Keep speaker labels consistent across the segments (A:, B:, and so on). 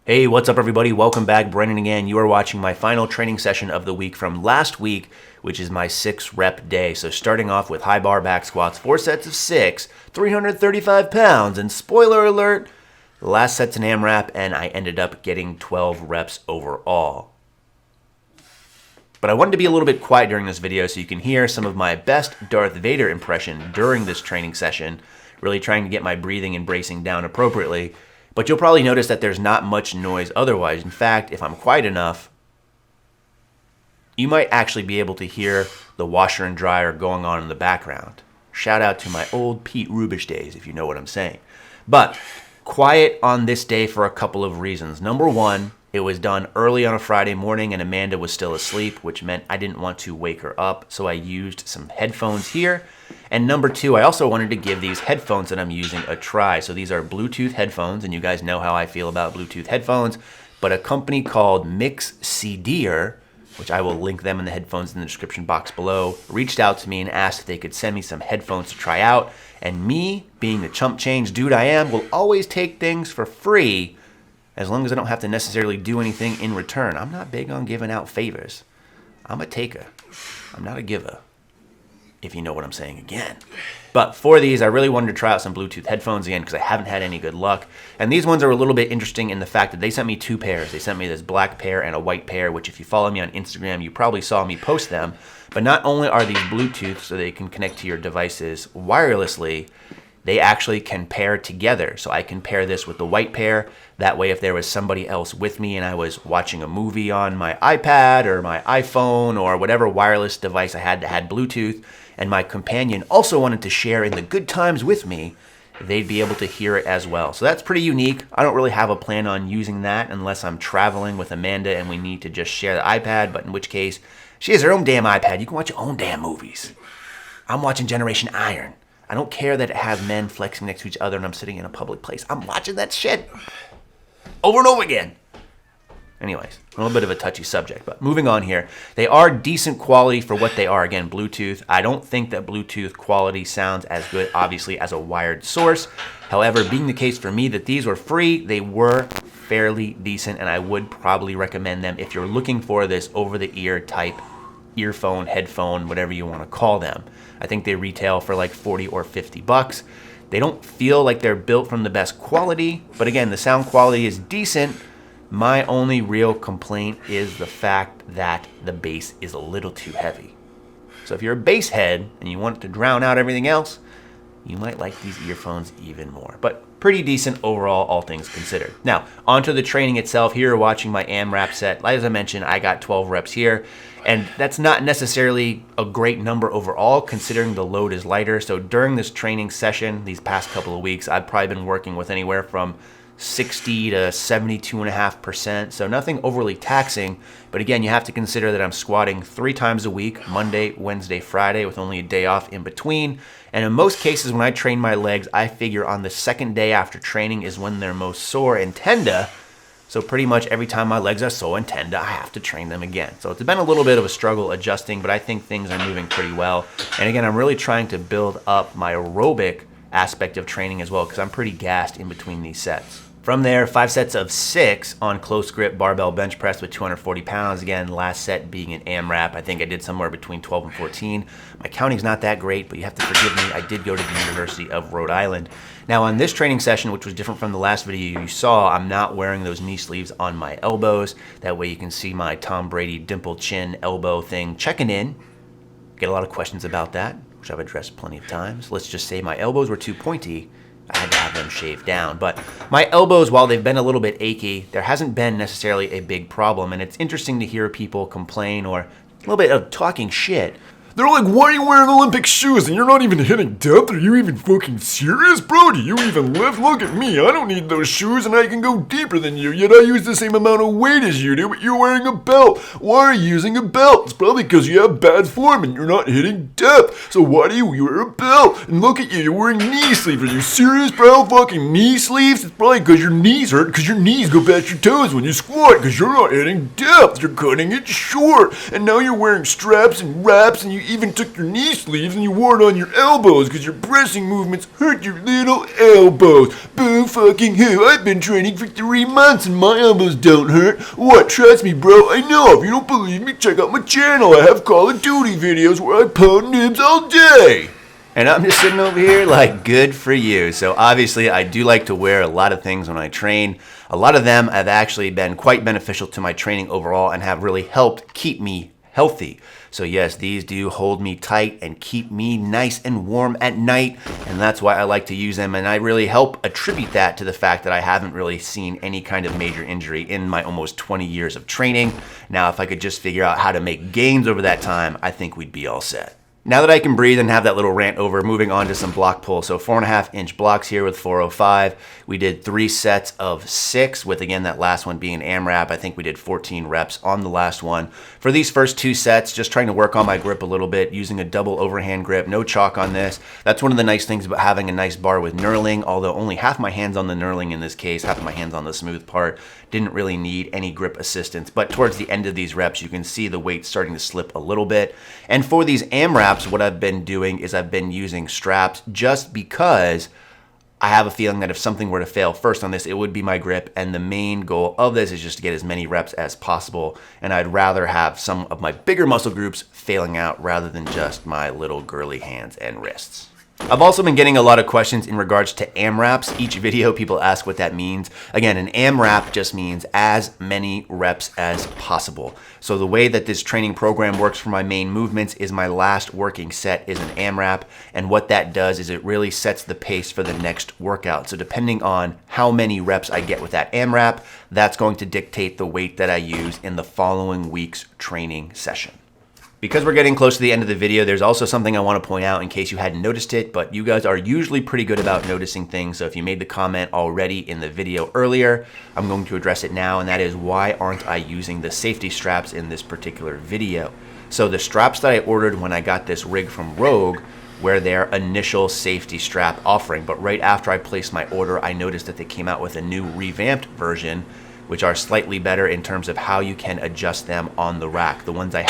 A: Hey, what's up everybody? Welcome back. Brennan again. You are watching my final training session of the week from last week, which is my 6 rep day. So starting off with high bar back squats, 4 sets of 6, 335 pounds, and spoiler alert, the last set's an AMRAP, and I ended up getting 12 reps overall. But I wanted to be a little bit quiet during this video so you can hear some of my best Darth Vader impression during this training session, really trying to get my breathing and bracing down appropriately. But you'll probably notice that there's not much noise otherwise. In fact, if I'm quiet enough, you might actually be able to hear the washer and dryer going on in the background. Shout out to my old Pete Rubish days, if you know what I'm saying. But quiet on this day for a couple of reasons. Number one, it was done early on a Friday morning and Amanda was still asleep, which meant I didn't want to wake her up, so I used some headphones here. And number two, I also wanted to give these headphones that I'm using a try. So these are Bluetooth headphones, and you guys know how I feel about Bluetooth headphones, but a company called MixCDer, which I will link them in the headphones in the description box below, reached out to me and asked if they could send me some headphones to try out. And me, being the chump change dude I am, will always take things for free as long as I don't have to necessarily do anything in return. I'm not big on giving out favors. I'm a taker. I'm not a giver, if you know what I'm saying again. But for these, I really wanted to try out some Bluetooth headphones again because I haven't had any good luck. And these ones are a little bit interesting in the fact that they sent me 2 pairs. They sent me this black pair and a white pair, which if you follow me on Instagram, you probably saw me post them. But not only are these Bluetooth so they can connect to your devices wirelessly, they actually can pair together. So I can pair this with the white pair. That way, if there was somebody else with me and I was watching a movie on my iPad or my iPhone or whatever wireless device I had that had Bluetooth, and my companion also wanted to share in the good times with me, they'd be able to hear it as well. So that's pretty unique. I don't really have a plan on using that unless I'm traveling with Amanda and we need to just share the iPad, but in which case, she has her own damn iPad. You can watch your own damn movies. I'm watching Generation Iron. I don't care that it has men flexing next to each other and I'm sitting in a public place. I'm watching that shit over and over again. Anyways, a little bit of a touchy subject, but moving on here. They are decent quality for what they are. Again, Bluetooth. I don't think that Bluetooth quality sounds as good, obviously, as a wired source. However, being the case for me that these were free, they were fairly decent, and I would probably recommend them if you're looking for this over-the-ear type earphone, headphone, whatever you want to call them. I think they retail for like 40 or 50 bucks. They don't feel like they're built from the best quality, but again, the sound quality is decent. My only real complaint is the fact that the bass is a little too heavy. So if you're a bass head and you want to drown out everything else, you might like these earphones even more. But pretty decent overall, all things considered. Now, onto the training itself. Here, watching my AMRAP set. As I mentioned, I got 12 reps here. And that's not necessarily a great number overall, considering the load is lighter. So during this training session, these past couple of weeks, I've probably been working with anywhere from 60 to 72.5%, so nothing overly taxing. But again, you have to consider that I'm squatting 3 times a week, Monday, Wednesday, Friday, with only a day off in between. And in most cases, when I train my legs, I figure on the second day after training is when they're most sore and tender. So pretty much every time my legs are sore and tender, I have to train them again. So it's been a little bit of a struggle adjusting, but I think things are moving pretty well. And again, I'm really trying to build up my aerobic aspect of training as well, because I'm pretty gassed in between these sets. From there, 5 sets of 6 on close grip barbell bench press with 240 pounds. Again, last set being an AMRAP. I think I did somewhere between 12 and 14. My counting's not that great, but you have to forgive me. I did go to the University of Rhode Island. Now on this training session, which was different from the last video you saw, I'm not wearing those knee sleeves on my elbows. That way you can see my Tom Brady dimple chin elbow thing checking in. Get a lot of questions about that, which I've addressed plenty of times. Let's just say my elbows were too pointy. I had to have them shaved down. But my elbows, while they've been a little bit achy, there hasn't been necessarily a big problem. And it's interesting to hear people complain or a little bit of talking shit.
B: They're like, why are you wearing Olympic shoes and you're not even hitting depth? Are you even fucking serious, bro? Do you even lift? Look at me. I don't need those shoes and I can go deeper than you, yet I use the same amount of weight as you do, but you're wearing a belt. Why are you using a belt? It's probably because you have bad form and you're not hitting depth. So why do you wear a belt? And look at you, you're wearing knee sleeves. Are you serious, bro? Fucking knee sleeves? It's probably because your knees hurt, because your knees go past your toes when you squat, because you're not hitting depth. You're cutting it short. And now you're wearing straps and wraps and you even took your knee sleeves and you wore it on your elbows because your pressing movements hurt your little elbows. Boo fucking who? I've been training for 3 months and my elbows don't hurt. What? Trust me, bro. I know. If you don't believe me, check out my channel. I have Call of Duty videos where I pound nibs all day.
A: And I'm just sitting over here like, good for you. So obviously I do like to wear a lot of things when I train. A lot of them have actually been quite beneficial to my training overall and have really helped keep me healthy. So yes, these do hold me tight and keep me nice and warm at night. And that's why I like to use them. And I really help attribute that to the fact that I haven't really seen any kind of major injury in my almost 20 years of training. Now, if I could just figure out how to make gains over that time, I think we'd be all set. Now that I can breathe and have that little rant over, moving on to some block pull. So 4.5-inch blocks here with 405. We did 3 sets of 6 with, again, that last one being an AMRAP. I think we did 14 reps on the last one. For these first 2 sets, just trying to work on my grip a little bit, using a double overhand grip, no chalk on this. That's one of the nice things about having a nice bar with knurling, although only half my hand's on the knurling in this case, half of my hand's on the smooth part. Didn't really need any grip assistance, but towards the end of these reps, you can see the weight starting to slip a little bit. And for these AMRAPs, what I've been doing is I've been using straps just because I have a feeling that if something were to fail first on this, it would be my grip. And the main goal of this is just to get as many reps as possible. And I'd rather have some of my bigger muscle groups failing out rather than just my little girly hands and wrists. I've also been getting a lot of questions in regards to AMRAPs. Each video people ask what that means. Again, an AMRAP just means as many reps as possible. So the way that this training program works for my main movements is my last working set is an AMRAP. And what that does is it really sets the pace for the next workout. So depending on how many reps I get with that AMRAP, that's going to dictate the weight that I use in the following week's training session. Because we're getting close to the end of the video, there's also something I want to point out in case you hadn't noticed it, but you guys are usually pretty good about noticing things. So if you made the comment already in the video earlier, I'm going to address it now, and that is why aren't I using the safety straps in this particular video? So the straps that I ordered when I got this rig from Rogue were their initial safety strap offering, but right after I placed my order, I noticed that they came out with a new revamped version, which are slightly better in terms of how you can adjust them on the rack. The ones I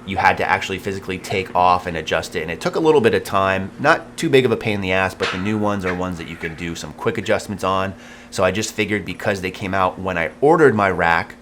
A: you had to actually physically take off and adjust it, and it took a little bit of time. Not too big of a pain in the ass, but the new ones are ones that you can do some quick adjustments on. So I just figured because they came out when I ordered my rack,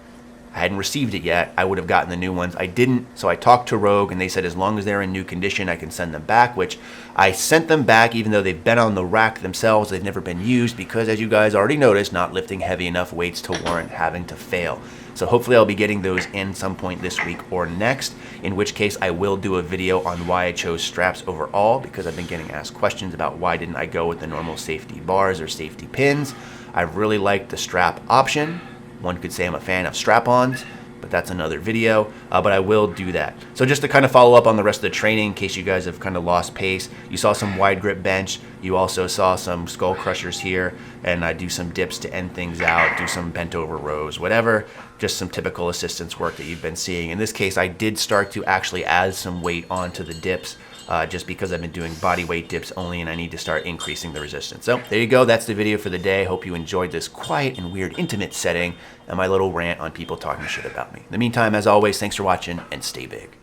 A: I hadn't received it yet, I would have gotten the new ones. I didn't, so I talked to Rogue and they said as long as they're in new condition, I can send them back, which I sent them back even though they've been on the rack themselves. They've never been used because, as you guys already noticed, not lifting heavy enough weights to warrant having to fail. So hopefully I'll be getting those in some point this week or next, in which case I will do a video on why I chose straps overall, because I've been getting asked questions about why didn't I go with the normal safety bars or safety pins. I really like the strap option. One could say I'm a fan of strap-ons, but that's another video, but I will do that. So just to kind of follow up on the rest of the training, in case you guys have kind of lost pace, you saw some wide grip bench, you also saw some skull crushers here, and I do some dips to end things out, do some bent over rows, whatever, just some typical assistance work that you've been seeing. In this case, I did start to actually add some weight onto the dips, just because I've been doing body weight dips only and I need to start increasing the resistance. So there you go, that's the video for the day. Hope you enjoyed this quiet and weird intimate setting and my little rant on people talking shit about me. In the meantime, as always, thanks for watching and stay big.